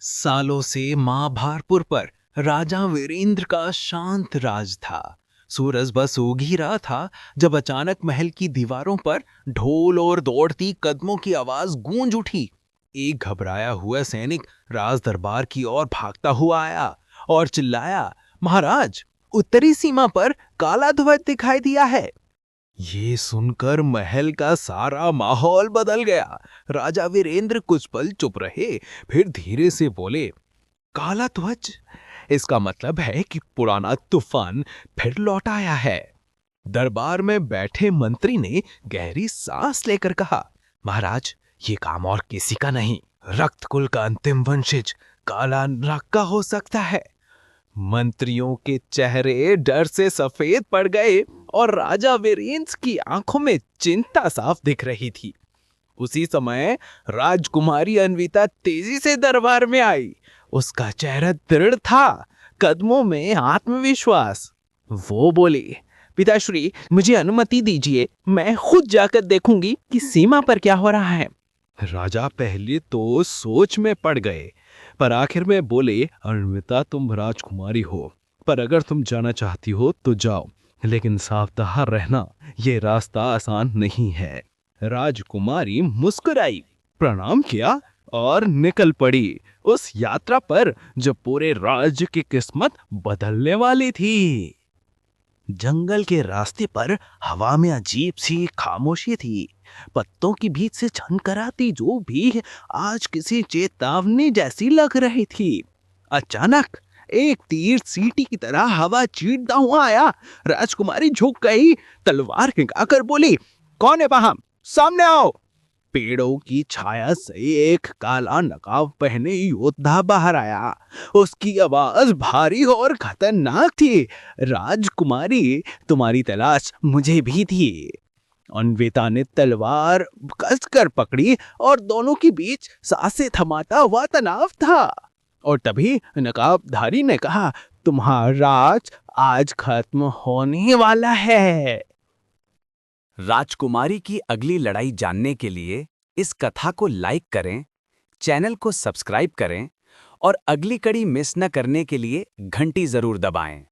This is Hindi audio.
सालों से महाभारपुर पर राजा वीरेंद्र का शांत राज था। सूरज बस उग ही रहा था जब अचानक महल की दीवारों पर ढोल और दौड़ती कदमों की आवाज गूंज उठी। एक घबराया हुआ सैनिक राज दरबार की ओर भागता हुआ आया और चिल्लाया, महाराज, उत्तरी सीमा पर काला ध्वज दिखाई दिया है। ये सुनकर महल का सारा माहौल बदल गया। राजा वीरेंद्र कुछ पल चुप रहे, फिर धीरे से बोले, काला ध्वज, इसका मतलब है कि पुराना तूफान फिर लौट आया है। दरबार में बैठे मंत्री ने गहरी सांस लेकर कहा, महाराज, ये काम और किसी का नहीं, रक्त कुल का अंतिम वंशज काला नाग का हो सकता है। मंत्रियों के चेहरे डर से सफेद पड़ गए और राजा वीरेंद्र की आंखों में चिंता साफ दिख रही थी। उसी समय राजकुमारी अन्विता तेजी से दरबार में आई। उसका चेहरा दृढ़ था, कदमों में आत्मविश्वास। वो बोली, पिताश्री, मुझे अनुमति दीजिए, मैं खुद जाकर देखूंगी कि सीमा पर क्या हो रहा है। राजा पहले तो सोच में पड़ गए, पर आखिर में बोले, अन्विता, तुम राजकुमारी हो, पर अगर तुम जाना चाहती हो तो जाओ, लेकिन सावधान रहना, ये रास्ता आसान नहीं है। राजकुमारी मुस्कुराई, प्रणाम किया और निकल पड़ी उस यात्रा पर जो पूरे राज्य की किस्मत बदलने वाली थी। जंगल के रास्ते पर हवा में अजीब सी खामोशी थी। पत्तों की बीच से झनकराती जो भी आज किसी चेतावनी जैसी लग रही थी। अचानक एक तीर सीटी की तरह हवा चीरता हुआ आया। राजकुमारी झुक गई, तलवार खिंचाकर बोली, कौन है वहां? सामने आओ। पेड़ों की छाया से एक काला नकाब पहने योद्धा बाहर आया। उसकी आवाज भारी और खतरनाक थी, राजकुमारी, तुम्हारी तलाश मुझे भी थी। अन्विता ने तलवार कसकर पकड़ी और दोनों के बीच सांसें थमाता हुआ तनाव था। और तभी नकाबधारी ने कहा, तुम्हारा राज आज खत्म होने वाला है। राजकुमारी की अगली लड़ाई जानने के लिए इस कथा को लाइक करें, चैनल को सब्सक्राइब करें और अगली कड़ी मिस न करने के लिए घंटी जरूर दबाएं।